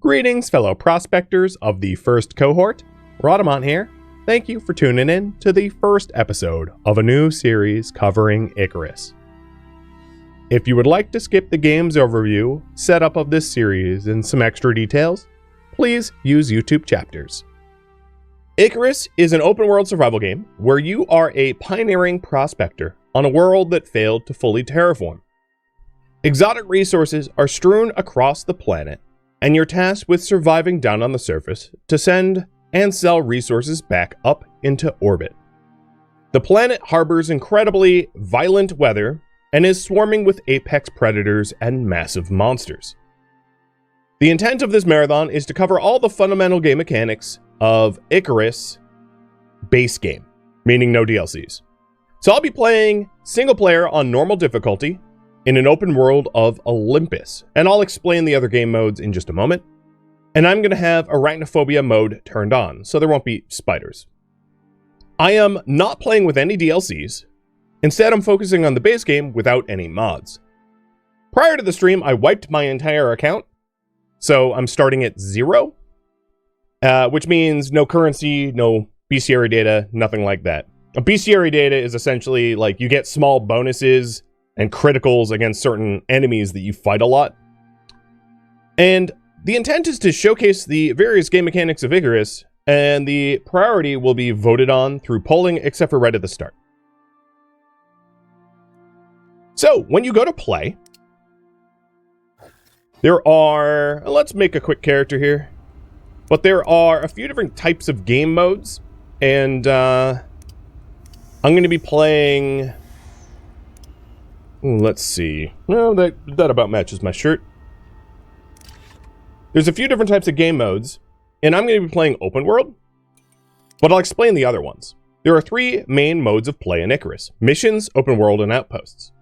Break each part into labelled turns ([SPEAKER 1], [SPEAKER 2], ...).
[SPEAKER 1] Greetings, fellow prospectors of the first cohort. Rhadamant here. Thank you for tuning in to the first episode of a new series covering Icarus. If you would like to skip the game's overview, setup of this series, and some extra details, please use YouTube chapters. Icarus is an open-world survival game where you are a pioneering prospector on a world that failed to fully terraform. Exotic resources are strewn across the planet, and you're tasked with surviving down on the surface to send and sell resources back up into orbit. The planet harbors incredibly violent weather and is swarming with apex predators and massive monsters. The intent of this marathon is to cover all the fundamental game mechanics of Icarus base game, meaning no DLCs. So I'll be playing single player on normal difficulty in an open world of Olympus, and I'll explain the other game modes in just a moment. And I'm going to have arachnophobia mode turned on, so there won't be spiders. I am not playing with any DLCs. Instead, I'm focusing on the base game without any mods. Prior to the stream, I wiped my entire account, so I'm starting at 0, which means no currency, no bestiary data, nothing like that. A bestiary data is essentially like you get small bonuses and criticals against certain enemies that you fight a lot. And the intent is to showcase the various game mechanics of Icarus, and the priority will be voted on through polling, except for right at the start. So, when you go to play, there are, let's make a quick character here, but there are a few different types of game modes, and I'm going to be playing, let's see, well, that about matches my shirt. There's a few different types of game modes, and I'm going to be playing open world, but I'll explain the other ones. There are 3 main modes of play in Icarus: missions, open world, and outposts.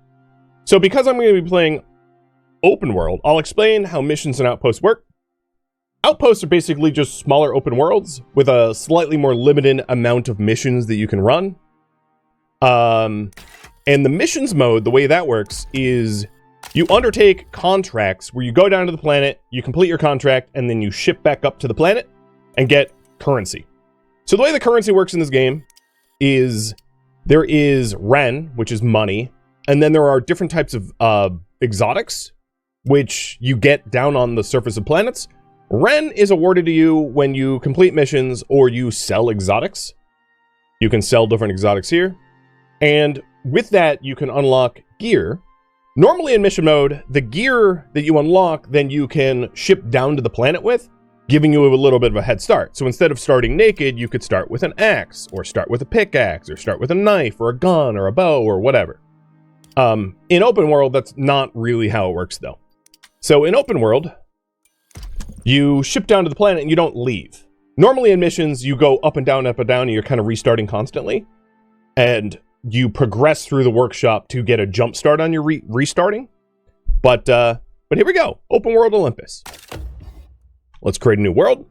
[SPEAKER 1] So because I'm going to be playing open world, I'll explain how missions and outposts work. Outposts are basically just smaller open worlds with a slightly more limited amount of missions that you can run. And the missions mode, the way that works is you undertake contracts where you go down to the planet, you complete your contract, and then you ship back up to the planet and get currency. So the way the currency works in this game is there is Ren, which is money, and then there are different types of exotics, which you get down on the surface of planets. Ren is awarded to you when you complete missions or you sell exotics. You can sell different exotics here. And with that, you can unlock gear. Normally in mission mode, the gear that you unlock, then you can ship down to the planet with, giving you a little bit of a head start. So instead of starting naked, you could start with an axe, or start with a pickaxe, or start with a knife, or a gun, or a bow, or whatever. In open world, that's not really how it works, though. So in open world, you ship down to the planet and you don't leave. Normally in missions, you go up and down, and you're kind of restarting constantly. And you progress through the workshop to get a jump start on your restarting. But here we go. Open world Olympus. Let's create a new world.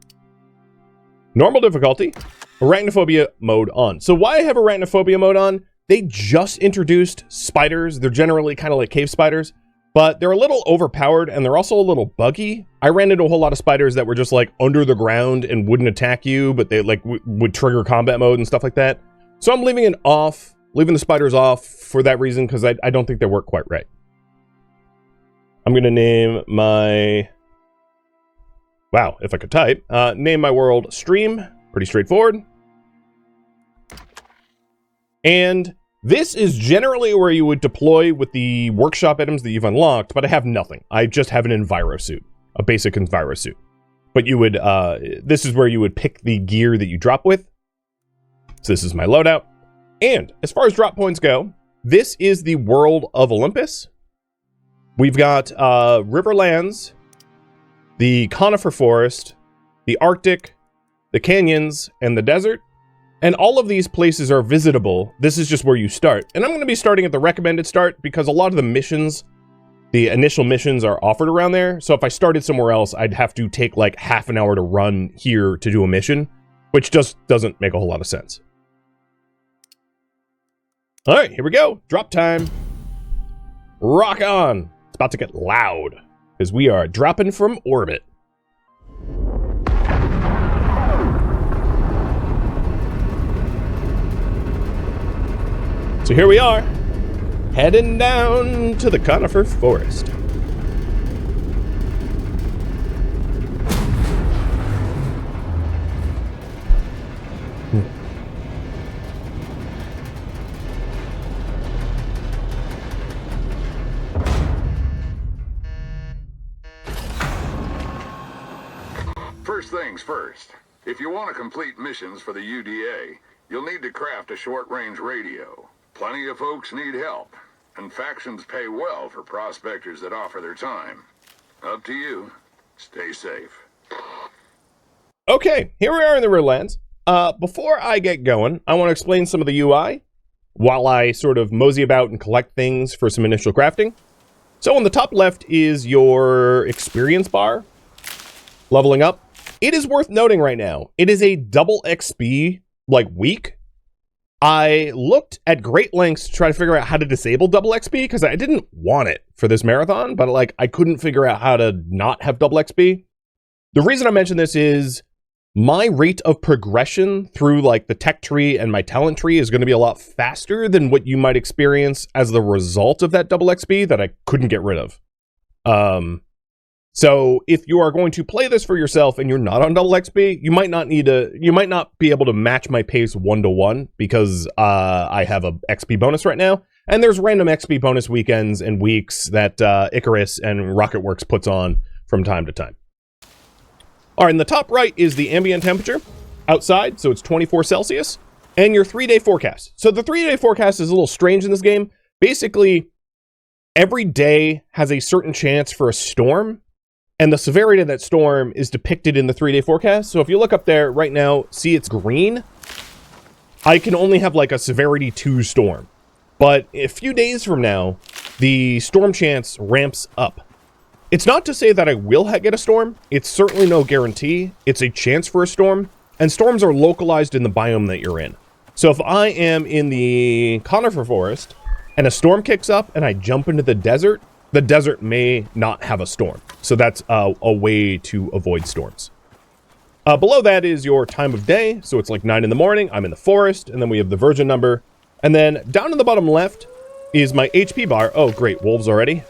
[SPEAKER 1] Normal difficulty. Arachnophobia mode on. So why I have arachnophobia mode on? They just introduced spiders. They're generally kind of like cave spiders, but they're a little overpowered and they're also a little buggy. I ran into a whole lot of spiders that were just like under the ground and wouldn't attack you, but they like would trigger combat mode and stuff like that. So I'm leaving it off. Leaving the spiders off for that reason, because I don't think they work quite right. I'm going to name my... Wow, if I could type. Name my world Stream. Pretty straightforward. And this is generally where you would deploy with the workshop items that you've unlocked, but I have nothing. I just have an enviro suit. A basic enviro suit. But you would... this is where you would pick the gear that you drop with. So this is my loadout. And as far as drop points go, this is the world of Olympus. We've got Riverlands, the conifer forest, the Arctic, the canyons, and the desert. And all of these places are visitable. This is just where you start. And I'm going to be starting at the recommended start because a lot of the missions, the initial missions are offered around there. So if I started somewhere else, I'd have to take like half an hour to run here to do a mission, which just doesn't make a whole lot of sense. All right, here we go. Drop time. Rock on. It's about to get loud because we are dropping from orbit. So here we are, heading down to the conifer forest.
[SPEAKER 2] First things first, if you want to complete missions for the UDA, you'll need to craft a short-range radio. Plenty of folks need help, and factions pay well for prospectors that offer their time. Up to you. Stay safe.
[SPEAKER 1] Okay, here we are in the Riverlands. Before I get going, I want to explain some of the UI while I sort of mosey about and collect things for some initial crafting. So on the top left is your experience bar, leveling up. It is worth noting right now, it is a double XP, like, week. I looked at great lengths to try to figure out how to disable double XP, because I didn't want it for this marathon, but, like, I couldn't figure out how to not have double XP. The reason I mention this is my rate of progression through, like, the tech tree and my talent tree is going to be a lot faster than what you might experience as the result of that double XP that I couldn't get rid of. So if you are going to play this for yourself and you're not on double XP, you might not be able to match my pace 1-to-1 because I have a XP bonus right now. And there's random XP bonus weekends and weeks that Icarus and Rocketworks puts on from time to time. All right, in the top right is the ambient temperature outside, so it's 24 Celsius, and your 3-day forecast. So the 3-day forecast is a little strange in this game. Basically, every day has a certain chance for a storm, and the severity of that storm is depicted in the 3-day forecast. So if you look up there right now, see it's green. I can only have like a severity 2 storm. But a few days from now, the storm chance ramps up. It's not to say that I will get a storm. It's certainly no guarantee. It's a chance for a storm. And storms are localized in the biome that you're in. So if I am in the conifer forest and a storm kicks up and I jump into the desert may not have a storm. So that's a way to avoid storms. Below that is your time of day. So it's like 9 in the morning. I'm in the forest. And then we have the virgin number. And then down in the bottom left is my HP bar. Oh, great. Wolves already.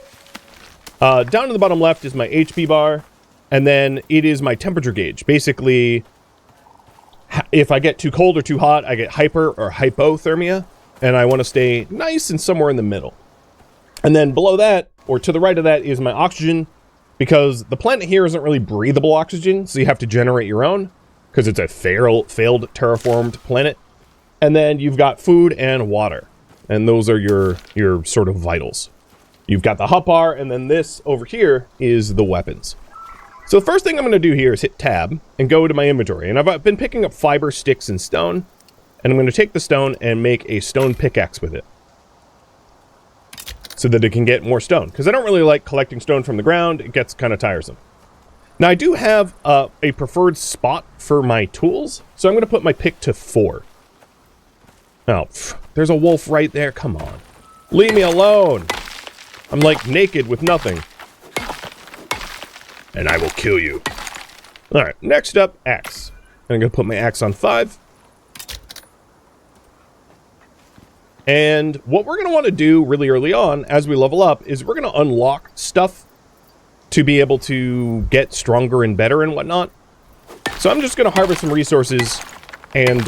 [SPEAKER 1] Down in the bottom left is my HP bar. And then it is my temperature gauge. Basically, if I get too cold or too hot, I get hyper or hypothermia. And I want to stay nice and somewhere in the middle. And then below that, or to the right of that, is my oxygen, because the planet here isn't really breathable oxygen, so you have to generate your own, because it's a failed terraformed planet. And then you've got food and water, and those are your sort of vitals. You've got the hotbar, and then this over here is the weapons. So the first thing I'm going to do here is hit tab and go to my inventory, and I've been picking up fiber, sticks, and stone, and I'm going to take the stone and make a stone pickaxe with it, so that it can get more stone. Because I don't really like collecting stone from the ground. It gets kind of tiresome. Now, I do have a preferred spot for my tools. So I'm going to put my pick to 4. Oh, there's a wolf right there. Come on. Leave me alone. I'm like naked with nothing. And I will kill you. All right, next up, axe. I'm going to put my axe on 5. And what we're going to want to do really early on as we level up is we're going to unlock stuff to be able to get stronger and better and whatnot. So I'm just going to harvest some resources and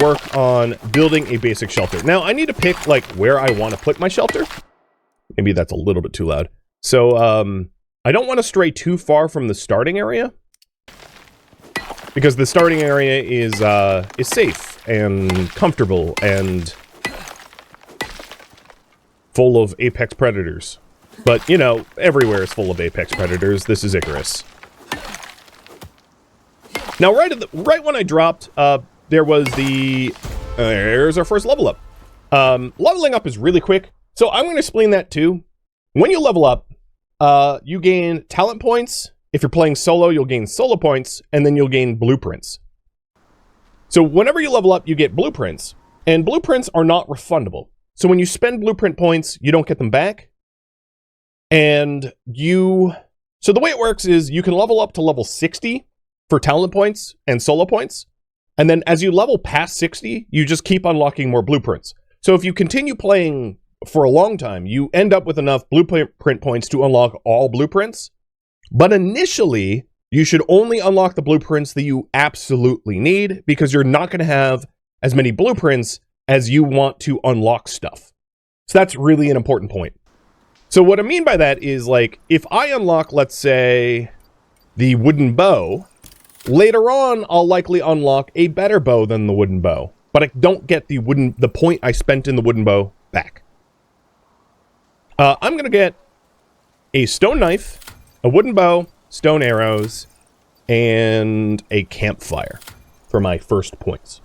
[SPEAKER 1] work on building a basic shelter. Now, I need to pick, like, where I want to put my shelter. Maybe that's a little bit too loud. So, I don't want to stray too far from the starting area, because the starting area is safe and comfortable and full of apex predators. But, you know, everywhere is full of apex predators. This is Icarus. Now, right when I dropped, there was there's our first level up. Leveling up is really quick, so I'm going to explain that too. When you level up, you gain talent points. If you're playing solo, you'll gain solo points, and then you'll gain blueprints. So whenever you level up, you get blueprints, and blueprints are not refundable. So when you spend blueprint points, you don't get them back. And so the way it works is you can level up to level 60 for talent points and solo points. And then as you level past 60, you just keep unlocking more blueprints. So if you continue playing for a long time, you end up with enough blueprint points to unlock all blueprints. But initially, you should only unlock the blueprints that you absolutely need, because you're not going to have as many blueprints as you want to unlock stuff. So that's really an important point. So what I mean by that is, like, if I unlock, let's say, the wooden bow, later on, I'll likely unlock a better bow than the wooden bow. But I don't get the point I spent in the wooden bow back. I'm going to get a stone knife, a wooden bow, stone arrows, and a campfire for my first points.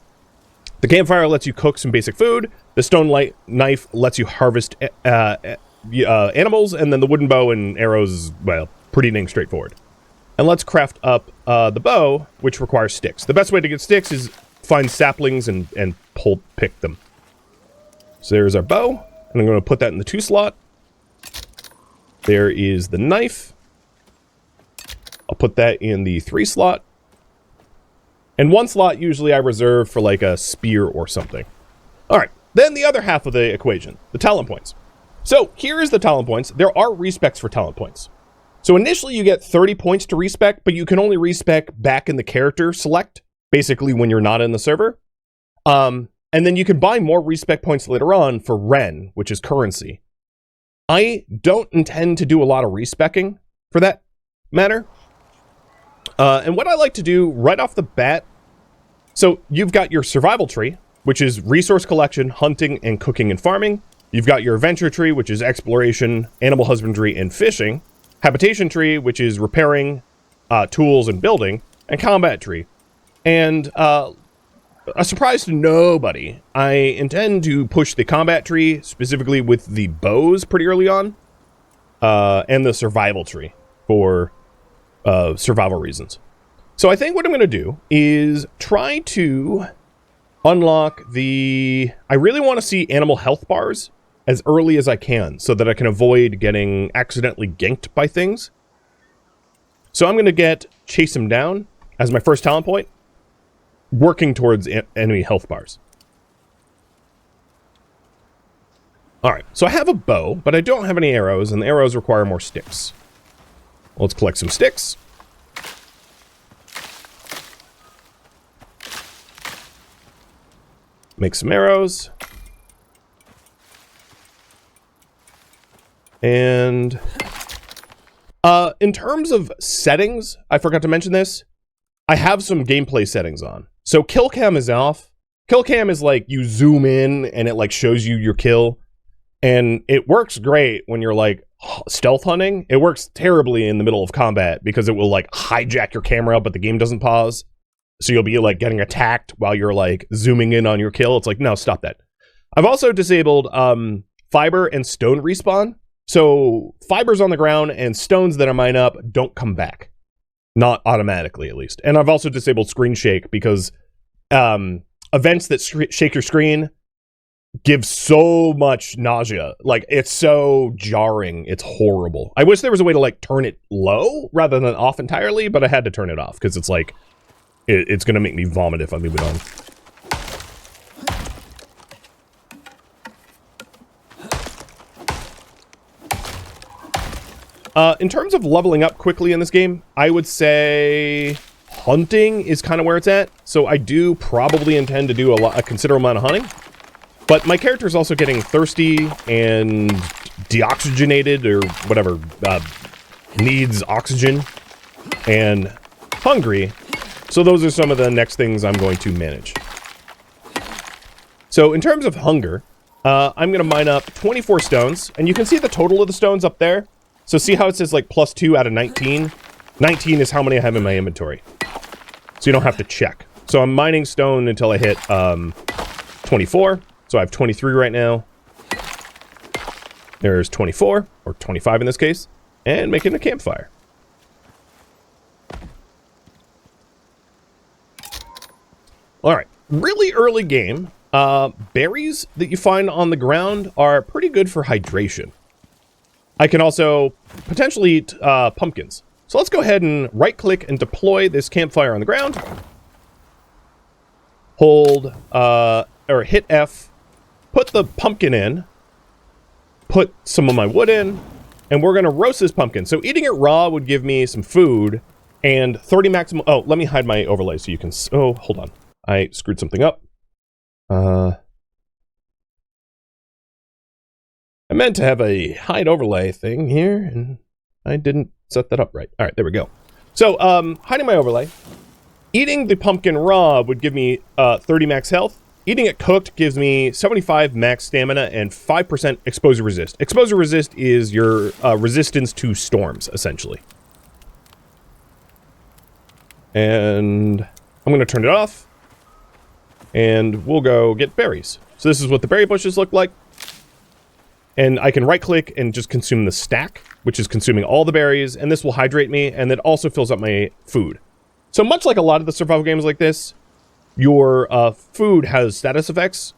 [SPEAKER 1] The campfire lets you cook some basic food. The stone knife lets you harvest animals, and then the wooden bow and arrows, well, pretty dang straightforward. And let's craft up the bow, which requires sticks. The best way to get sticks is find saplings and pick them. So there's our bow, and I'm going to put that in the 2 slot. There is the knife. I'll put that in the 3 slot. And 1 slot usually I reserve for like a spear or something. Alright, then the other half of the equation, the talent points. So here is the talent points. There are respecs for talent points. So initially you get 30 points to respec, but you can only respec back in the character select, basically when you're not in the server. And then you can buy more respec points later on for Ren, which is currency. I don't intend to do a lot of respecking for that matter. And what I like to do right off the bat, so you've got your survival tree, which is resource collection, hunting, and cooking and farming. You've got your adventure tree, which is exploration, animal husbandry, and fishing. Habitation tree, which is repairing, tools and building. And combat tree. And a surprise to nobody, I intend to push the combat tree, specifically with the bows pretty early on. And the survival tree for survival reasons. So I think what I'm going to do is try to unlock the... I really want to see animal health bars as early as I can, so that I can avoid getting accidentally ganked by things. So I'm going to get Chase Him Down as my first talent point, working towards enemy health bars. Alright, so I have a bow, but I don't have any arrows, and the arrows require more sticks. Let's collect some sticks. Make some arrows. And in terms of settings, I forgot to mention this. I have some gameplay settings on. So kill cam is off. Kill cam is like you zoom in and it like shows you your kill. And it works great when you're like stealth hunting. It works terribly in the middle of combat because it will like hijack your camera, but the game doesn't pause. So you'll be like getting attacked while you're like zooming in on your kill. It's like, no, stop that. I've also disabled fiber and stone respawn. So fibers on the ground and stones that I mine up don't come back. Not automatically, at least. And I've also disabled screen shake because events that shake your screen give so much nausea. Like, it's so jarring. It's horrible. I wish there was a way to, like, turn it low rather than off entirely, but I had to turn it off because it's like, it's going to make me vomit if I leave it on. In terms of leveling up quickly in this game, I would say hunting is kind of where it's at. So I do probably intend to do a considerable amount of hunting. But my character is also getting thirsty and deoxygenated or whatever, needs oxygen and hungry. So those are some of the next things I'm going to manage. So in terms of hunger, I'm going to mine up 24 stones. And you can see the total of the stones up there. So see how it says like +2 out of 19? 19 is how many I have in my inventory. So you don't have to check. So I'm mining stone until I hit 24. So I have 23 right now. There's 24, or 25 in this case. And making a campfire. Alright, really early game. Berries that you find on the ground are pretty good for hydration. I can also potentially eat pumpkins. So let's go ahead and right-click and deploy this campfire on the ground. Hold, or hit F, put the pumpkin in, put some of my wood in, and we're going to roast this pumpkin. So eating it raw would give me some food and 30 maximum... Oh, let me hide my overlay so you can... Oh, hold on. I screwed something up. I meant to have a hide overlay thing here, and I didn't set that up right. All right, there we go. So, hiding my overlay. Eating the pumpkin raw would give me 30 max health. Eating it cooked gives me 75 max stamina and 5% exposure resist. Exposure resist is your resistance to storms, essentially. And I'm going to turn it off. And we'll go get berries. So this is what the berry bushes look like. And I can right-click and just consume the stack, which is consuming all the berries. And this will hydrate me, and it also fills up my food. So much like a lot of the survival games like this, your food has status effects,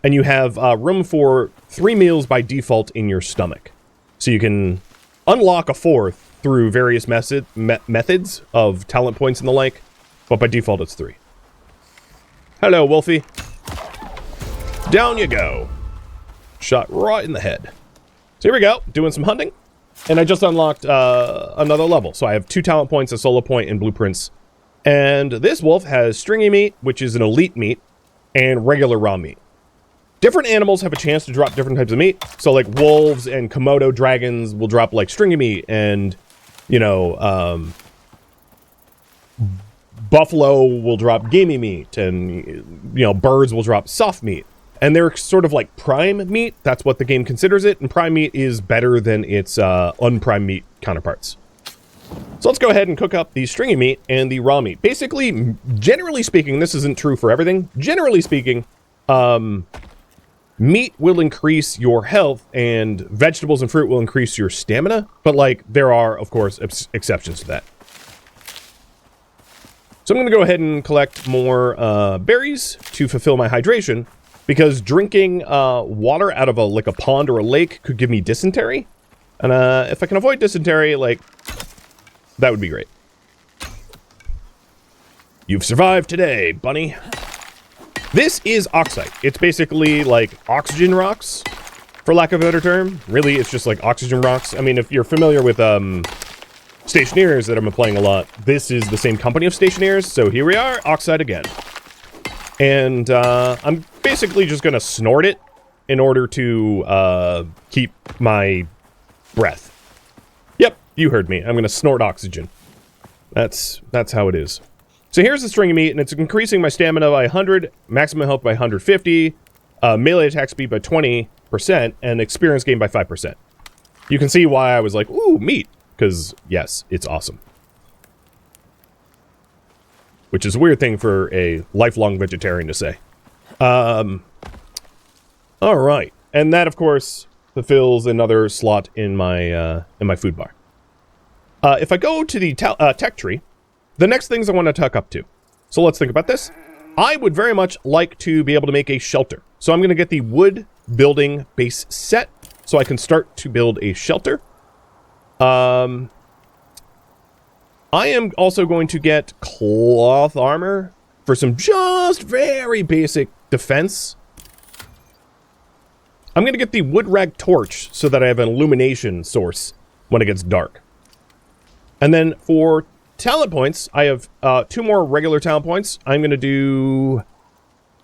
[SPEAKER 1] and you have room for 3 meals by default in your stomach. So you can unlock a 4th through various methods of talent points and the like, but by default it's 3. Hello, Wolfie. Down you go. Shot right in the head. So here we go, doing some hunting, and I just unlocked another level. So I have 2 talent points, a solo point, and blueprints. And this wolf has stringy meat, which is an elite meat, and regular raw meat. Different animals have a chance to drop different types of meat. So like wolves and Komodo dragons will drop like stringy meat, and, you know, buffalo will drop gamey meat, and, you know, birds will drop soft meat. And they're sort of like prime meat. That's what the game considers it. And prime meat is better than its unprime meat counterparts. So let's go ahead and cook up the stringy meat and the raw meat. Basically, generally speaking, this isn't true for everything. Generally speaking, meat will increase your health and vegetables and fruit will increase your stamina. But like, there are, of course, exceptions to that. So I'm going to go ahead and collect more berries to fulfill my hydration. Because drinking water out of a pond or a lake could give me dysentery. And if I can avoid dysentery, like, that would be great. You've survived today, bunny. This is oxide. It's basically like oxygen rocks, for lack of a better term. Really, it's just like oxygen rocks. I mean, if you're familiar with Stationeers that I've been playing a lot, this is the same company of Stationeers. So here we are, oxide again. And I'm basically just going to snort it in order to keep my breath. Yep, you heard me. I'm going to snort oxygen. That's how it is. So here's the string of meat, and it's increasing my stamina by 100, maximum health by 150, melee attack speed by 20%, and experience gain by 5%. You can see why I was like, ooh, meat. Because, yes, it's awesome. Which is a weird thing for a lifelong vegetarian to say. Alright. And that, of course, fulfills another slot in my food bar. If I go to the tech tree, the next things I want to tuck up to. So let's think about this. I would very much like to be able to make a shelter. So I'm going to get the wood building base set so I can start to build a shelter. I am also going to get cloth armor for some just very basic defense. I'm going to get the wood rag torch so that I have an illumination source when it gets dark. And then for talent points, I have 2 more regular talent points. I'm going to do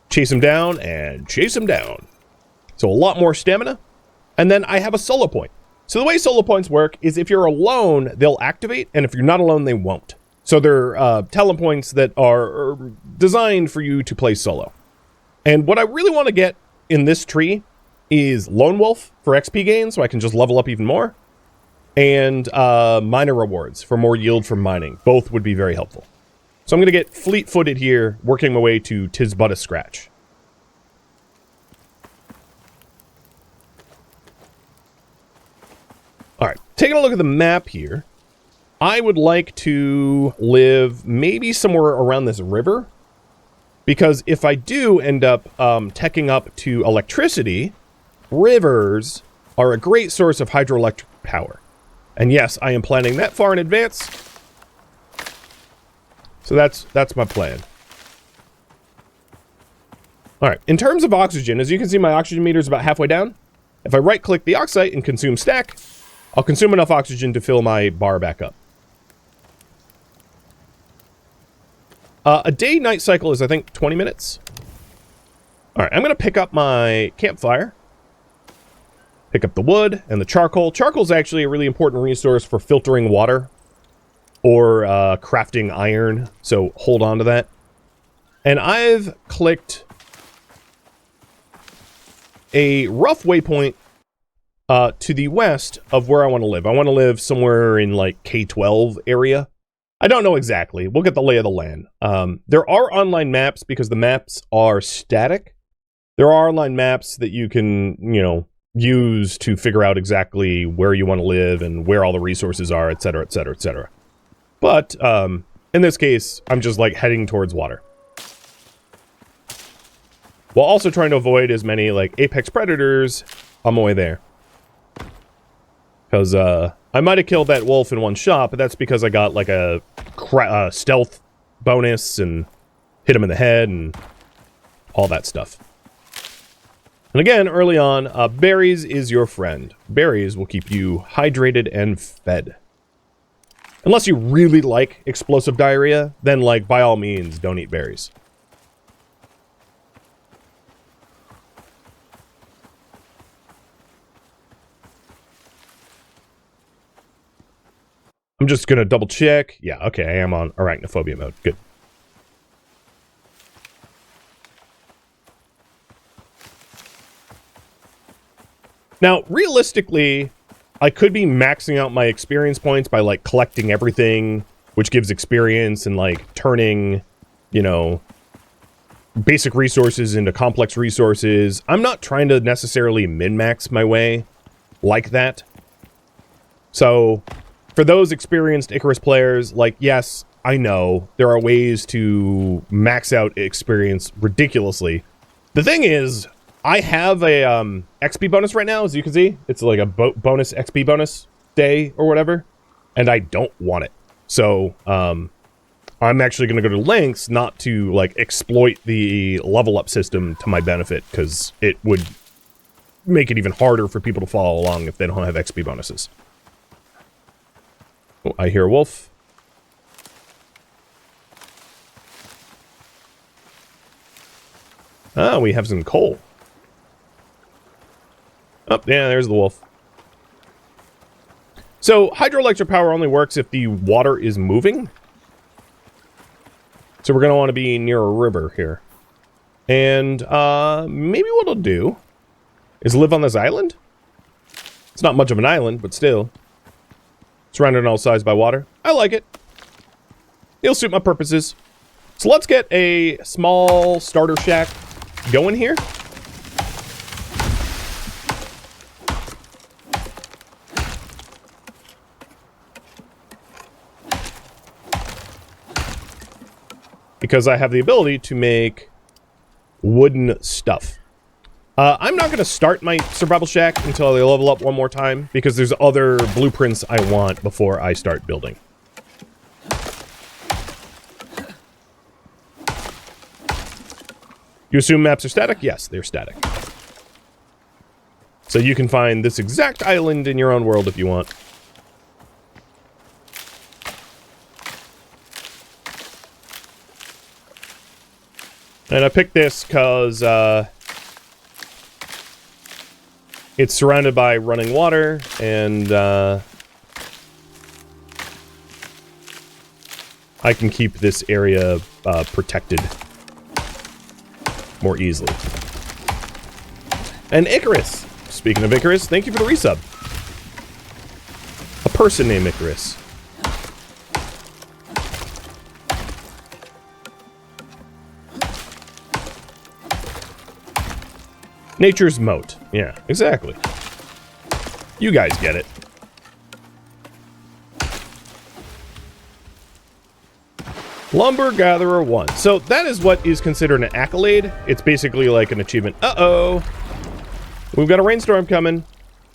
[SPEAKER 1] chase him down and chase him down. So a lot more stamina. And then I have a solo point. So the way solo points work is if you're alone, they'll activate, and if you're not alone, they won't. So they're talent points that are designed for you to play solo. And what I really want to get in this tree is Lone Wolf for XP gain, so I can just level up even more. And miner rewards for more yield from mining. Both would be very helpful. So I'm going to get fleet-footed here, working my way to Tis But a Scratch. Alright, taking a look at the map here, I would like to live maybe somewhere around this river, because if I do end up teching up to electricity, rivers are a great source of hydroelectric power. And yes, I am planning that far in advance, so that's my plan. All right, in terms of oxygen, as you can see, my oxygen meter is about halfway down. If I right-click the oxide and consume stack, I'll consume enough oxygen to fill my bar back up. A day-night cycle is, I think, 20 minutes. All right, I'm going to pick up my campfire. Pick up the wood and the charcoal. Charcoal is actually a really important resource for filtering water or crafting iron, so hold on to that. And I've clicked a rough waypoint to the west of where I want to live. I want to live somewhere in like K12 area. I don't know exactly. We'll get the lay of the land. There are online maps because the maps are static. There are online maps that you can, you know, use to figure out exactly where you want to live and where all the resources are, etc., etc., etc. But in this case, I'm just like heading towards water, while also trying to avoid as many like apex predators on my way there. Because I might have killed that wolf in one shot, but that's because I got like a stealth bonus and hit him in the head and all that stuff. And again, early on, berries is your friend. Berries will keep you hydrated and fed. Unless you really like explosive diarrhea, then like by all means, don't eat berries. I'm just going to double check. Yeah, okay, I am on arachnophobia mode. Good. Now, realistically, I could be maxing out my experience points by, like, collecting everything, which gives experience, and, like, turning, you know, basic resources into complex resources. I'm not trying to necessarily min-max my way like that. So, for those experienced Icarus players, like, yes, I know there are ways to max out experience ridiculously. The thing is, I have a XP bonus right now, as you can see. It's like a bonus XP bonus day or whatever, and I don't want it. So, I'm actually going to go to lengths not to, like, exploit the level up system to my benefit, because it would make it even harder for people to follow along if they don't have XP bonuses. Oh, I hear a wolf. Ah, we have some coal. Oh, yeah, there's the wolf. So, hydroelectric power only works if the water is moving. So we're going to want to be near a river here. And, maybe what I'll do is live on this island. It's not much of an island, but still. Surrounded on all sides by water. I like it. It'll suit my purposes. So let's get a small starter shack going here. Because I have the ability to make wooden stuff. I'm not going to start my survival shack until I level up one more time, because there's other blueprints I want before I start building. You assume maps are static? Yes, they're static. So you can find this exact island in your own world if you want. And I picked this because it's surrounded by running water, and I can keep this area protected more easily. And Icarus! Speaking of Icarus, thank you for the resub. A person named Icarus. Nature's moat. Yeah, exactly. You guys get it. Lumber Gatherer 1. So that is what is considered an accolade. It's basically like an achievement. Uh-oh. We've got a rainstorm coming.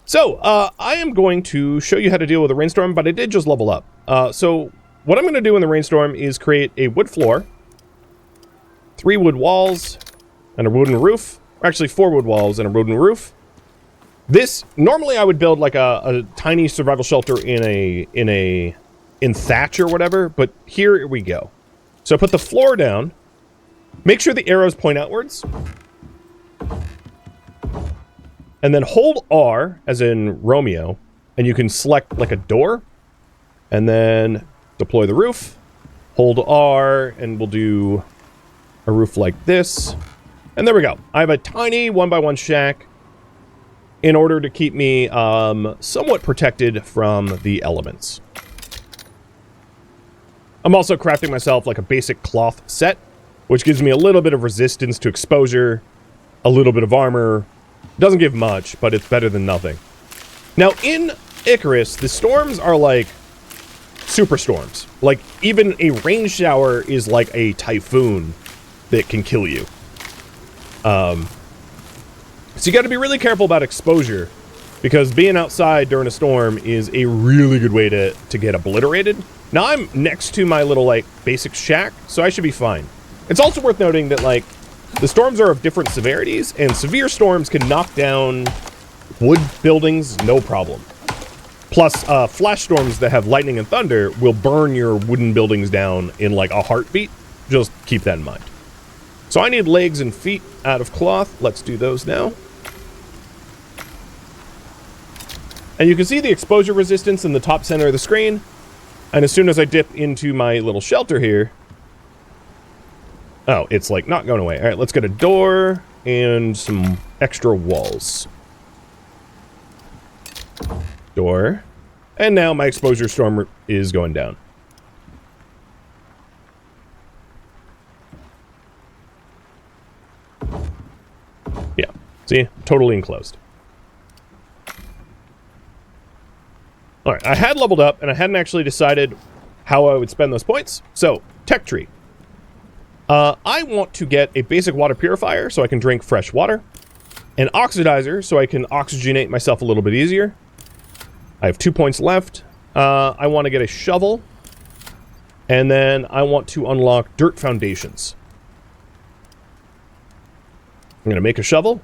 [SPEAKER 1] So, I am going to show you how to deal with a rainstorm, but I did just level up. So, what I'm going to do in the rainstorm is create a wood floor, 3 wood walls, and a wooden roof. Or actually 4 wood walls and a wooden roof. This, normally I would build like a tiny survival shelter in thatch or whatever, but here we go. So I put the floor down. Make sure the arrows point outwards. And then hold R, as in Romeo, and you can select like a door. And then deploy the roof. Hold R, and we'll do a roof like this. And there we go. I have a tiny 1x1 shack in order to keep me somewhat protected from the elements. I'm also crafting myself like a basic cloth set, which gives me a little bit of resistance to exposure, a little bit of armor. Doesn't give much, but it's better than nothing. Now, in Icarus, the storms are like super storms. Like, even a rain shower is like a typhoon that can kill you. So you got to be really careful about exposure, because being outside during a storm is a really good way to get obliterated. Now, I'm next to my little, like, basic shack, so I should be fine. It's also worth noting that, like, the storms are of different severities, and severe storms can knock down wood buildings, no problem. Plus, flash storms that have lightning and thunder will burn your wooden buildings down in, like, a heartbeat. Just keep that in mind. So I need legs and feet out of cloth. Let's do those now. And you can see the exposure resistance in the top center of the screen. And as soon as I dip into my little shelter here... Oh, it's like not going away. All right, let's get a door and some extra walls. Door. And now my exposure storm is going down. Yeah, see? Totally enclosed. Alright, I had leveled up, and I hadn't actually decided how I would spend those points. So, tech tree. I want to get a basic water purifier so I can drink fresh water. An oxidizer so I can oxygenate myself a little bit easier. I have 2 points left. I want to get a shovel. And then I want to unlock dirt foundations. I'm going to make a shovel.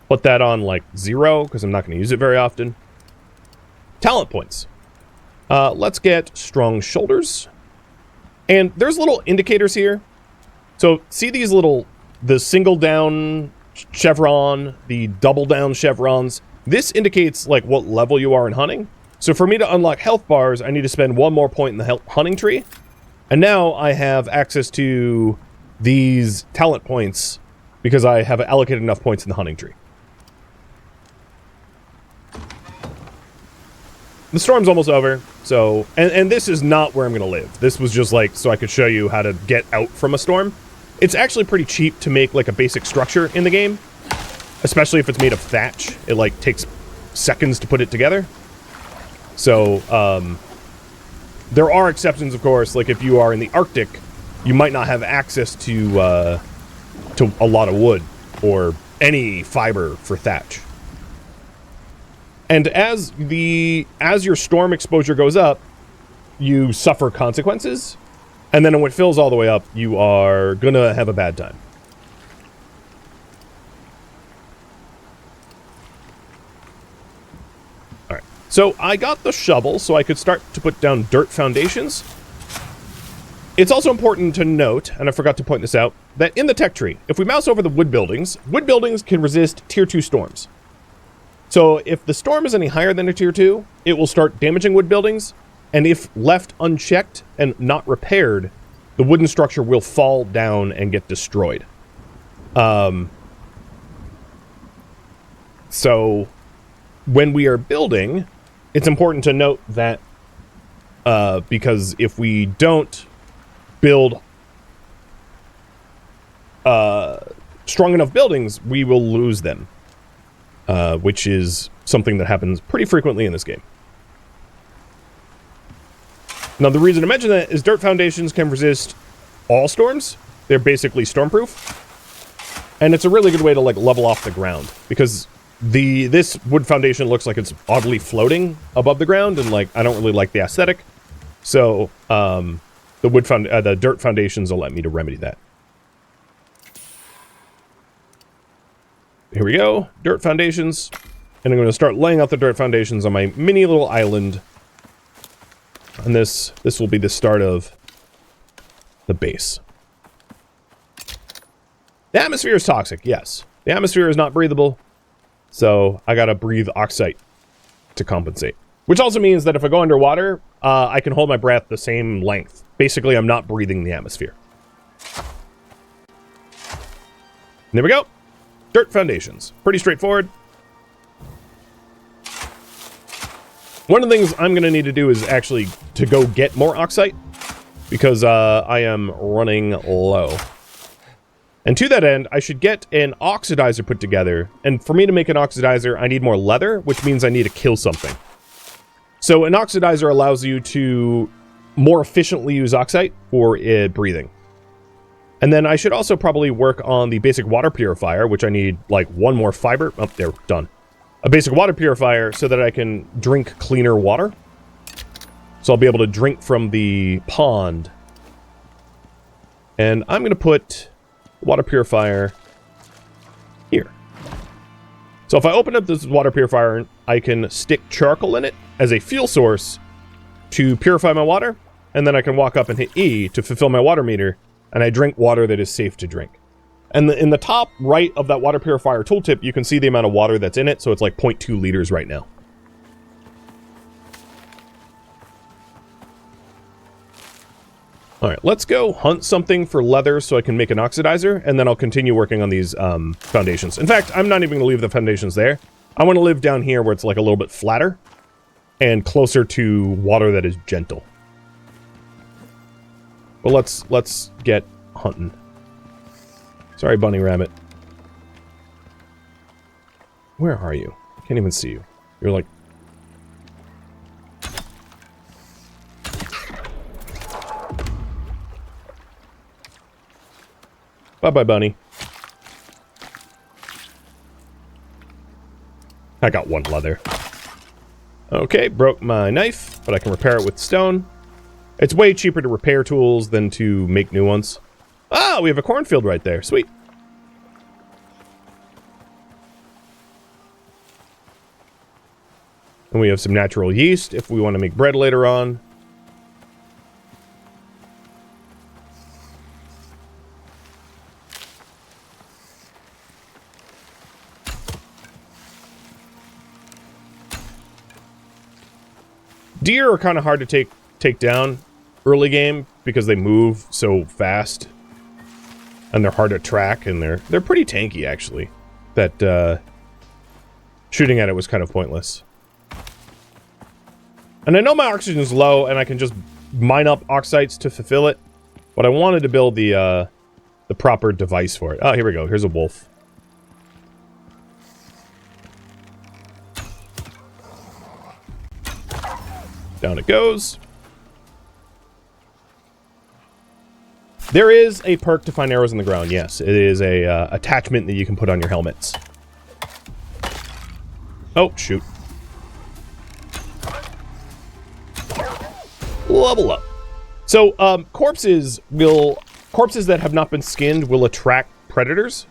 [SPEAKER 1] Put that on, like, 0, because I'm not going to use it very often. Talent points. Let's get strong shoulders. And there's little indicators here. So, see these little... The single down chevron, the double down chevrons. This indicates, like, what level you are in hunting. So, for me to unlock health bars, I need to spend 1 more point in the hunting tree. And now I have access to these talent points because I have allocated enough points in the hunting tree. The storm's almost over, so... And this is not where I'm going to live. This was just, like, so I could show you how to get out from a storm. It's actually pretty cheap to make, like, a basic structure in the game. Especially if it's made of thatch. It, like, takes seconds to put it together. So, there are exceptions, of course. Like, if you are in the Arctic, you might not have access to a lot of wood or any fiber for thatch. And as your storm exposure goes up, you suffer consequences. And then when it fills all the way up, you are gonna have a bad time. Alright, so I got the shovel so I could start to put down dirt foundations. It's also important to note, and I forgot to point this out, that in the tech tree, if we mouse over the wood buildings can resist tier 2 storms. So if the storm is any higher than a tier 2, it will start damaging wood buildings, and if left unchecked and not repaired, the wooden structure will fall down and get destroyed. So when we are building, it's important to note that because if we don't build strong enough buildings, we will lose them. Which is something that happens pretty frequently in this game. Now, the reason to mention that is dirt foundations can resist all storms. They're basically stormproof. And it's a really good way to, like, level off the ground. Because this wood foundation looks like it's oddly floating above the ground. And, like, I don't really like the aesthetic. So, the dirt foundations will let me to remedy that. Here we go, dirt foundations. And I'm going to start laying out the dirt foundations on my mini little island. And this will be the start of the base. The atmosphere is toxic, yes. The atmosphere is not breathable, so I gotta breathe oxide to compensate. Which also means that if I go underwater, I can hold my breath the same length. Basically, I'm not breathing the atmosphere. There we go. Dirt foundations. Pretty straightforward. One of the things I'm going to need to do is actually to go get more oxide, because I am running low. And to that end, I should get an oxidizer put together. And for me to make an oxidizer, I need more leather, which means I need to kill something. So an oxidizer allows you to more efficiently use oxide for breathing. And then I should also probably work on the basic water purifier, which I need like one more fiber. Oh, there, done. A basic water purifier so that I can drink cleaner water. So I'll be able to drink from the pond. And I'm going to put water purifier here. So if I open up this water purifier, I can stick charcoal in it as a fuel source to purify my water, and then I can walk up and hit E to fulfill my water meter, and I drink water that is safe to drink. And in the top right of that water purifier tooltip, you can see the amount of water that's in it, so it's like 0.2 liters right now. Alright, let's go hunt something for leather so I can make an oxidizer, and then I'll continue working on these foundations. In fact, I'm not even going to leave the foundations there. I want to live down here where it's like a little bit flatter and closer to water that is gentle. Well, let's get hunting. Sorry, bunny rabbit. Where are you? I can't even see you. You're like... Bye-bye, bunny. I got one leather. Okay, broke my knife, but I can repair it with stone. It's way cheaper to repair tools than to make new ones. Ah, we have a cornfield right there. Sweet. And we have some natural yeast if we want to make bread later on. Deer are kind of hard to take down early game because they move so fast. And they're hard to track, and they're pretty tanky, actually. That shooting at it was kind of pointless. And I know my oxygen is low, and I can just mine up oxides to fulfill it. But I wanted to build the proper device for it. Oh, here we go. Here's a wolf. Down it goes. There is a perk to find arrows in the ground, yes. It is a attachment that you can put on your helmets. Oh, shoot. Level up. So, corpses that have not been skinned will attract predators.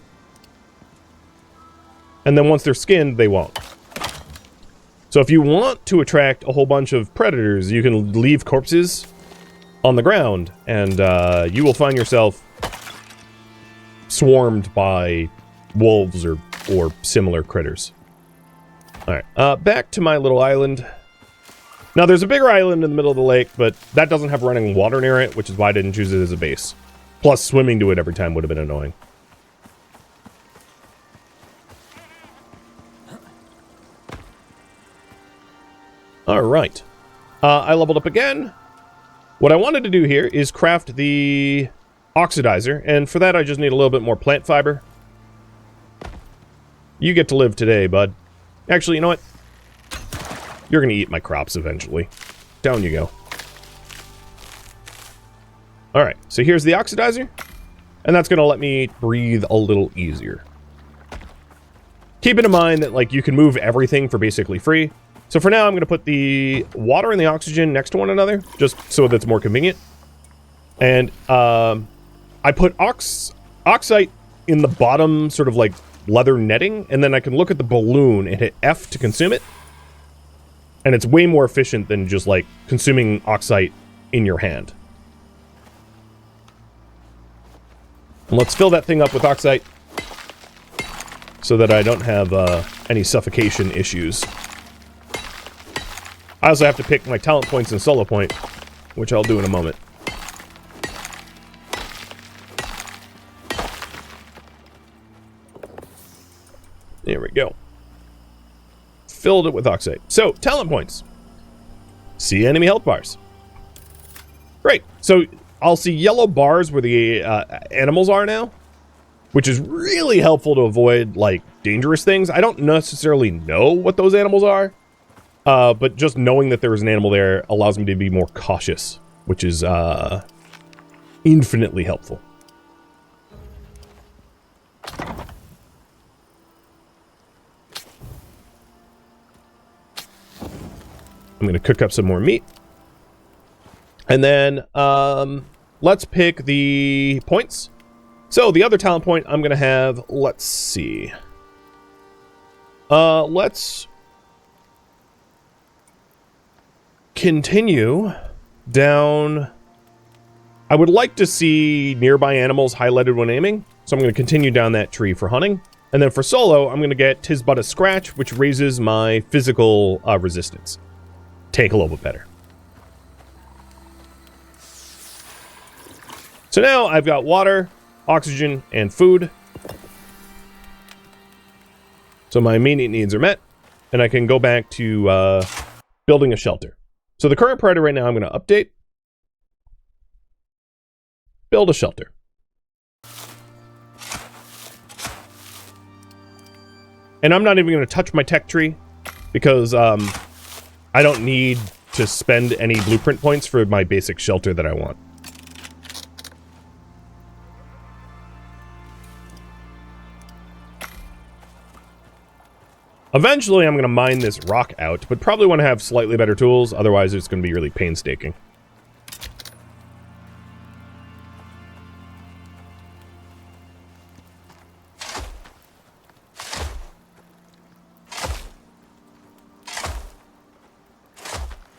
[SPEAKER 1] And then once they're skinned, they won't. So if you want to attract a whole bunch of predators, you can leave corpses on the ground, and you will find yourself swarmed by wolves or similar critters. Alright, back to my little island. Now, there's a bigger island in the middle of the lake, but that doesn't have running water near it, which is why I didn't choose it as a base. Plus, swimming to it every time would have been annoying. Alright. I leveled up again. What I wanted to do here is craft the oxidizer, and for that I just need a little bit more plant fiber. You get to live today, bud. Actually, you know what? You're gonna eat my crops eventually. Down you go. Alright, so here's the oxidizer, and that's gonna let me breathe a little easier. Keeping in mind that, like, you can move everything for basically free. So for now, I'm going to put the water and the oxygen next to one another, just so that's more convenient. And I put oxite in the bottom sort of like leather netting, and then I can look at the balloon and hit F to consume it. And it's way more efficient than just like consuming oxite in your hand. And let's fill that thing up with oxite so that I don't have any suffocation issues. I also have to pick my talent points and solo point, which I'll do in a moment. There we go. Filled it with oxide. So, talent points. See enemy health bars. Great. So, I'll see yellow bars where the animals are now, which is really helpful to avoid, like, dangerous things. I don't necessarily know what those animals are, but just knowing that there is an animal there allows me to be more cautious, which is infinitely helpful. I'm going to cook up some more meat. And then let's pick the points. So the other talent point I'm going to have, let's see. Let's continue down. I would like to see nearby animals highlighted when aiming. So I'm going to continue down that tree for hunting. And then for solo, I'm going to get Tis But a Scratch, which raises my physical resistance. Take a little bit better. So now I've got water, oxygen, and food. So my immediate needs are met, and I can go back to building a shelter. So the current priority right now, I'm going to update. Build a shelter. And I'm not even going to touch my tech tree because I don't need to spend any blueprint points for my basic shelter that I want. Eventually, I'm going to mine this rock out, but probably want to have slightly better tools, otherwise it's going to be really painstaking.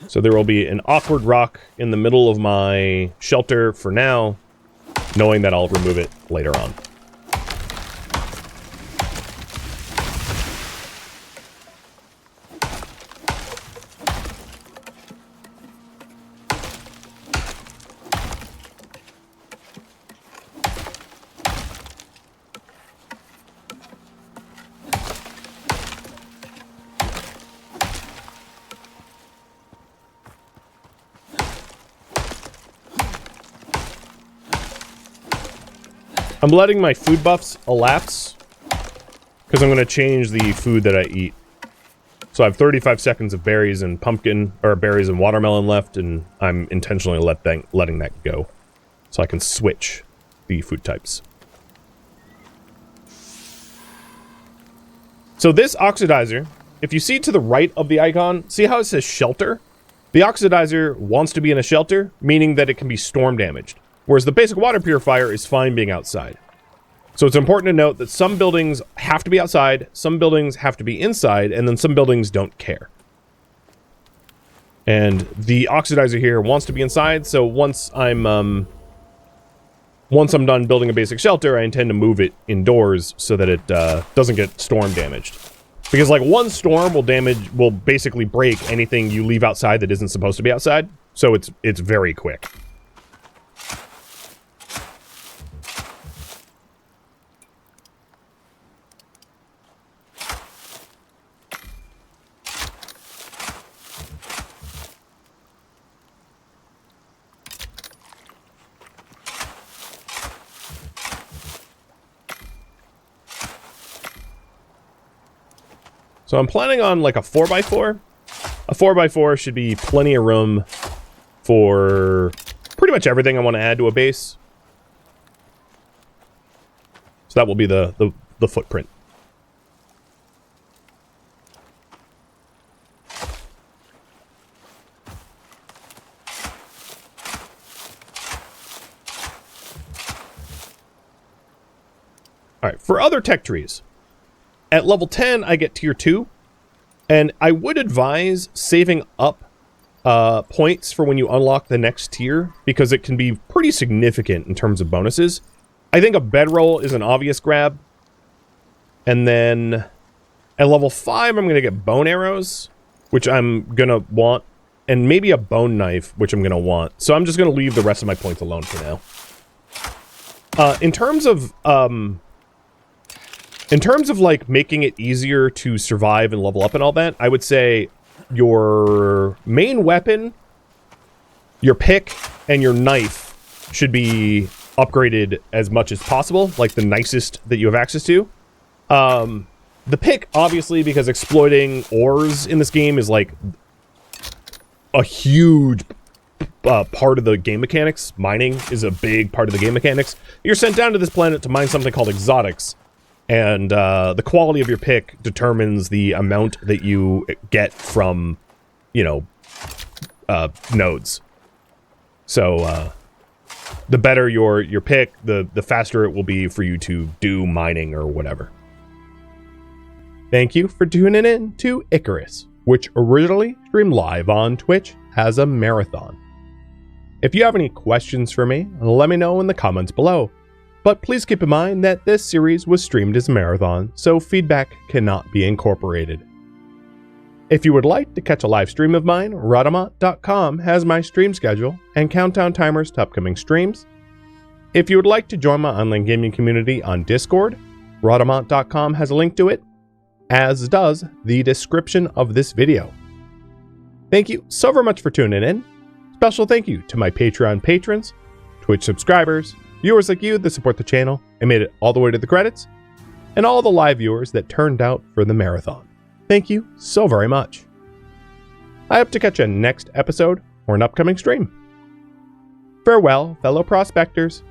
[SPEAKER 1] So there will be an awkward rock in the middle of my shelter for now, knowing that I'll remove it later on. I'm letting my food buffs elapse because I'm going to change the food that I eat. So I have 35 seconds of berries and pumpkin, or berries and watermelon left, and I'm intentionally letting that go so I can switch the food types. So this oxidizer, if you see to the right of the icon, see how it says shelter? The oxidizer wants to be in a shelter, meaning that it can be storm damaged. Whereas the basic water purifier is fine being outside. So it's important to note that some buildings have to be outside, some buildings have to be inside, and then some buildings don't care. And the oxidizer here wants to be inside, so once I'm done building a basic shelter, I intend to move it indoors so that it doesn't get storm damaged. Because like one storm will basically break anything you leave outside that isn't supposed to be outside. So it's very quick. So I'm planning on like a 4x4. A 4x4 should be plenty of room for pretty much everything I want to add to a base. So that will be the footprint. All right, for other tech trees, at level 10, I get tier 2, and I would advise saving up points for when you unlock the next tier, because it can be pretty significant in terms of bonuses. I think a bedroll is an obvious grab, and then at level 5, I'm going to get bone arrows, which I'm going to want, and maybe a bone knife, which I'm going to want. So I'm just going to leave the rest of my points alone for now. In terms of like making it easier to survive and level up and all that, I would say your main weapon, your pick, and your knife should be upgraded as much as possible, like the nicest that you have access to. The pick, obviously, because exploiting ores in this game is like a huge part of the game mechanics. Mining is a big part of the game mechanics. You're sent down to this planet to mine something called exotics, and the quality of your pick determines the amount that you get from, you know, nodes. So the better your pick, the faster it will be for you to do mining or whatever. Thank you for tuning in to Icarus, which originally streamed live on Twitch as a marathon. If you have any questions for me, let me know in the comments below. But please keep in mind that this series was streamed as a marathon, so feedback cannot be incorporated. If you would like to catch a live stream of mine, Rhadamant.com has my stream schedule and countdown timers to upcoming streams. If you would like to join my online gaming community on Discord, Rhadamant.com has a link to it, as does the description of this video. Thank you so very much for tuning in. Special thank you to my Patreon patrons, Twitch subscribers, viewers like you that support the channel and made it all the way to the credits, and all the live viewers that turned out for the marathon. Thank you so very much. I hope to catch you next episode or an upcoming stream. Farewell, fellow prospectors.